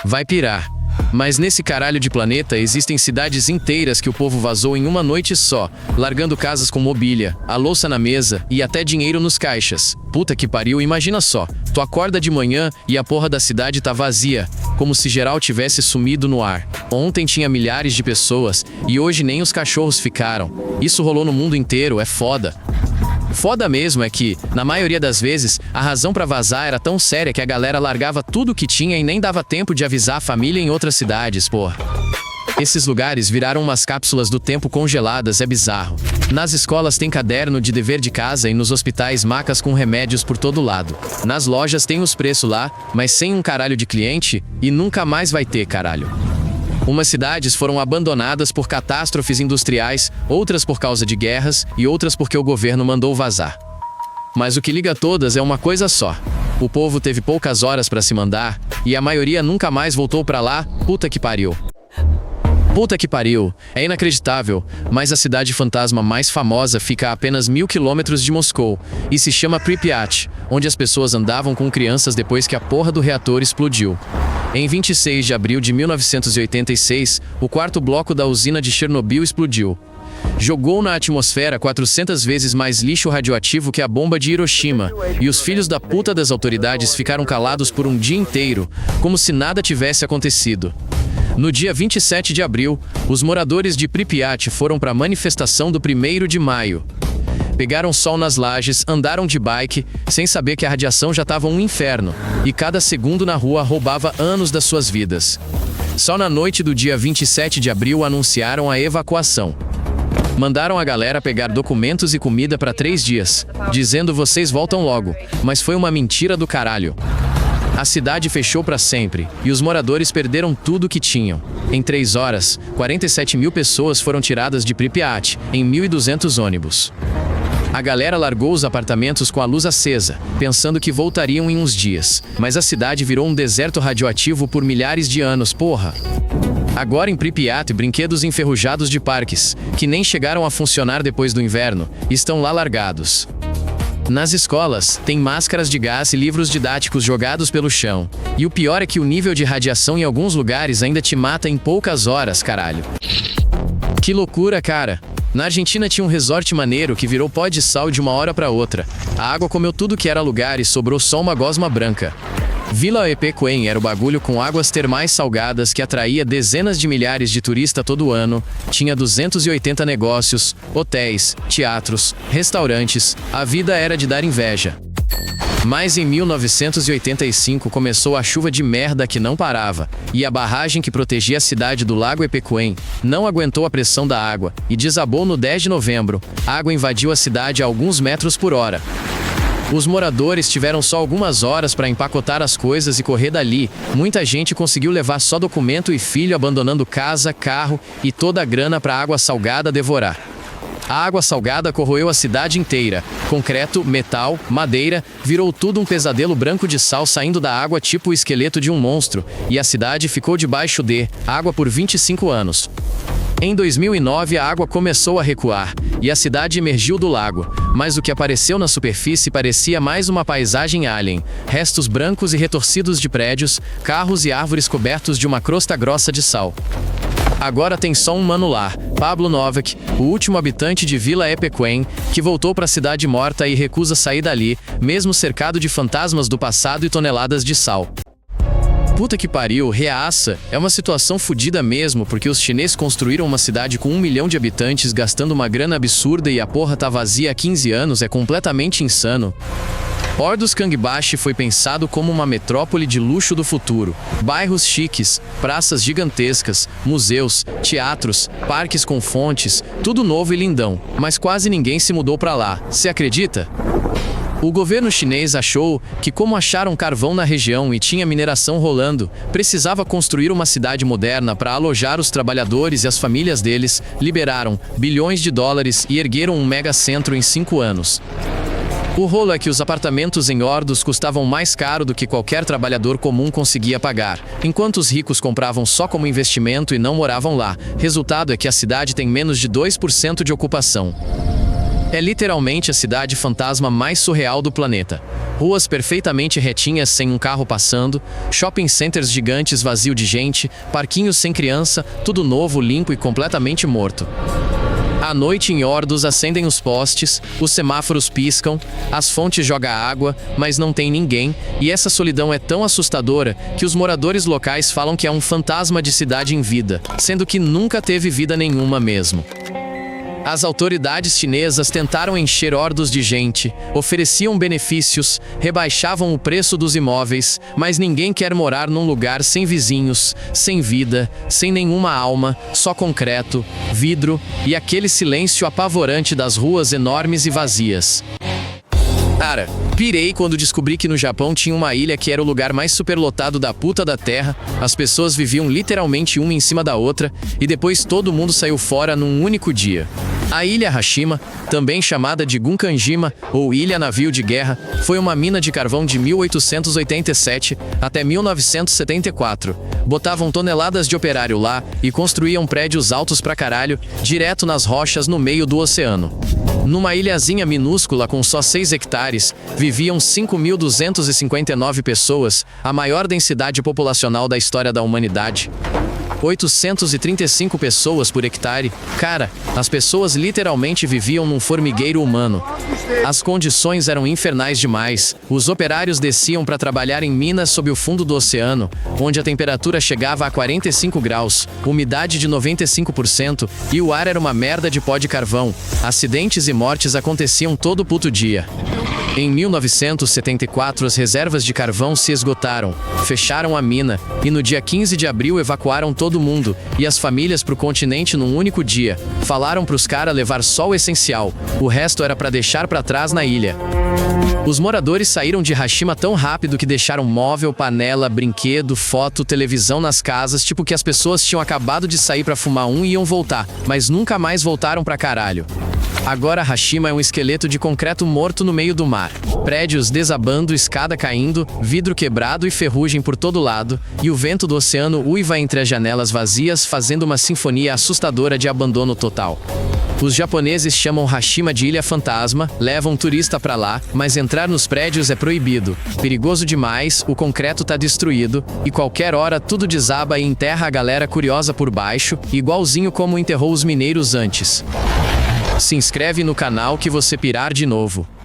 Vai pirar. Mas nesse caralho de planeta existem cidades inteiras que o povo vazou em uma noite só, largando casas com mobília, a louça na mesa e até dinheiro nos caixas. Puta que pariu, imagina só. Tu acorda de manhã e a porra da cidade tá vazia, como se geral tivesse sumido no ar. Ontem tinha milhares de pessoas e hoje nem os cachorros ficaram. Isso rolou no mundo inteiro, é foda. Foda mesmo é que, na maioria das vezes, a razão pra vazar era tão séria que a galera largava tudo que tinha e nem dava tempo de avisar a família em outras cidades, porra. Esses lugares viraram umas cápsulas do tempo congeladas, é bizarro. Nas escolas tem caderno de dever de casa e nos hospitais macas com remédios por todo lado. Nas lojas tem os preços lá, mas sem um caralho de cliente e nunca mais vai ter, caralho. Umas cidades foram abandonadas por catástrofes industriais, outras por causa de guerras e outras porque o governo mandou vazar. Mas o que liga todas é uma coisa só. O povo teve poucas horas pra se mandar e a maioria nunca mais voltou pra lá. Puta que pariu. Puta que pariu, é inacreditável, mas a cidade fantasma mais famosa fica a apenas 1000 quilômetros de Moscou e se chama Pripyat, onde as pessoas andavam com crianças depois que a porra do reator explodiu. Em 26 de abril de 1986, o quarto bloco da usina de Chernobyl explodiu. Jogou na atmosfera 400 vezes mais lixo radioativo que a bomba de Hiroshima, e os filhos da puta das autoridades ficaram calados por um dia inteiro, como se nada tivesse acontecido. No dia 27 de abril, os moradores de Pripyat foram para a manifestação do 1º de maio. Pegaram sol nas lajes, andaram de bike, sem saber que a radiação já estava um inferno, e cada segundo na rua roubava anos das suas vidas. Só na noite do dia 27 de abril anunciaram a evacuação. Mandaram a galera pegar documentos e comida para 3 dias, dizendo vocês voltam logo, mas foi uma mentira do caralho. A cidade fechou para sempre, e os moradores perderam tudo que tinham. Em 3 horas, 47 mil pessoas foram tiradas de Pripyat, em 1.200 ônibus. A galera largou os apartamentos com a luz acesa, pensando que voltariam em uns dias, mas a cidade virou um deserto radioativo por milhares de anos, porra. Agora em Pripyat, brinquedos enferrujados de parques, que nem chegaram a funcionar depois do inverno, estão lá largados. Nas escolas, tem máscaras de gás e livros didáticos jogados pelo chão. E o pior é que o nível de radiação em alguns lugares ainda te mata em poucas horas, caralho. Que loucura, cara. Na Argentina tinha um resort maneiro que virou pó de sal de uma hora pra outra. A água comeu tudo que era lugar e sobrou só uma gosma branca. Vila Epecuén era o bagulho com águas termais salgadas que atraía dezenas de milhares de turistas todo ano, tinha 280 negócios, hotéis, teatros, restaurantes, a vida era de dar inveja. Mas em 1985 começou a chuva de merda que não parava, e a barragem que protegia a cidade do Lago Epecuén não aguentou a pressão da água e desabou no 10 de novembro. A água invadiu a cidade a alguns metros por hora. Os moradores tiveram só algumas horas para empacotar as coisas e correr dali. Muita gente conseguiu levar só documento e filho, abandonando casa, carro e toda a grana para a água salgada devorar. A água salgada corroeu a cidade inteira. Concreto, metal, madeira, virou tudo um pesadelo branco de sal saindo da água tipo o esqueleto de um monstro, e a cidade ficou debaixo de água por 25 anos. Em 2009 a água começou a recuar, e a cidade emergiu do lago, mas o que apareceu na superfície parecia mais uma paisagem alien, restos brancos e retorcidos de prédios, carros e árvores cobertos de uma crosta grossa de sal. Agora tem só um mano lá, Pablo Novak, o último habitante de Vila Epecuén, que voltou para a cidade morta e recusa sair dali, mesmo cercado de fantasmas do passado e toneladas de sal. Puta que pariu, reaça, é uma situação fodida mesmo, porque os chineses construíram uma cidade com 1 milhão de habitantes gastando uma grana absurda e a porra tá vazia há 15 anos, é completamente insano. Orduz Kangbashi foi pensado como uma metrópole de luxo do futuro. Bairros chiques, praças gigantescas, museus, teatros, parques com fontes, tudo novo e lindão, mas quase ninguém se mudou pra lá, cê acredita? O governo chinês achou que, como acharam carvão na região e tinha mineração rolando, precisava construir uma cidade moderna para alojar os trabalhadores e as famílias deles, liberaram bilhões de dólares e ergueram um megacentro em 5 anos. O rolo é que os apartamentos em Orduz custavam mais caro do que qualquer trabalhador comum conseguia pagar, enquanto os ricos compravam só como investimento e não moravam lá. Resultado é que a cidade tem menos de 2% de ocupação. É literalmente a cidade fantasma mais surreal do planeta. Ruas perfeitamente retinhas sem um carro passando, shopping centers gigantes vazio de gente, parquinhos sem criança, tudo novo, limpo e completamente morto. À noite em Ordus acendem os postes, os semáforos piscam, as fontes jogam água, mas não tem ninguém, e essa solidão é tão assustadora que os moradores locais falam que é um fantasma de cidade em vida, sendo que nunca teve vida nenhuma mesmo. As autoridades chinesas tentaram encher Ordus de gente, ofereciam benefícios, rebaixavam o preço dos imóveis, mas ninguém quer morar num lugar sem vizinhos, sem vida, sem nenhuma alma, só concreto, vidro e aquele silêncio apavorante das ruas enormes e vazias. Cara, pirei quando descobri que no Japão tinha uma ilha que era o lugar mais superlotado da puta da terra, as pessoas viviam literalmente uma em cima da outra, e depois todo mundo saiu fora num único dia. A ilha Hashima, também chamada de Gunkanjima ou Ilha Navio de Guerra, foi uma mina de carvão de 1887 até 1974. Botavam toneladas de operário lá e construíam prédios altos pra caralho, direto nas rochas no meio do oceano. Numa ilhazinha minúscula com só 6 hectares, viviam 5.259 pessoas, a maior densidade populacional da história da humanidade. 835 pessoas por hectare. Cara, as pessoas literalmente viviam num formigueiro humano. As condições eram infernais demais. Os operários desciam para trabalhar em minas sob o fundo do oceano, onde a temperatura chegava a 45 graus, umidade de 95% e o ar era uma merda de pó de carvão. Acidentes e mortes aconteciam todo puto dia. Em 1974, as reservas de carvão se esgotaram, fecharam a mina e no dia 15 de abril evacuaram todo mundo e as famílias pro continente num único dia. Falaram pros caras levar só o essencial, o resto era pra deixar pra trás na ilha. Os moradores saíram de Hashima tão rápido que deixaram móvel, panela, brinquedo, foto, televisão nas casas, tipo que as pessoas tinham acabado de sair pra fumar um e iam voltar, mas nunca mais voltaram pra caralho. Agora Hashima é um esqueleto de concreto morto no meio do mar. Prédios desabando, escada caindo, vidro quebrado e ferrugem por todo lado, e o vento do oceano uiva entre as janelas vazias, fazendo uma sinfonia assustadora de abandono total. Os japoneses chamam Hashima de Ilha Fantasma, levam turista pra lá, mas entrar nos prédios é proibido. Perigoso demais, o concreto tá destruído, e qualquer hora tudo desaba e enterra a galera curiosa por baixo, igualzinho como enterrou os mineiros antes. Se inscreve no canal que você pirar de novo.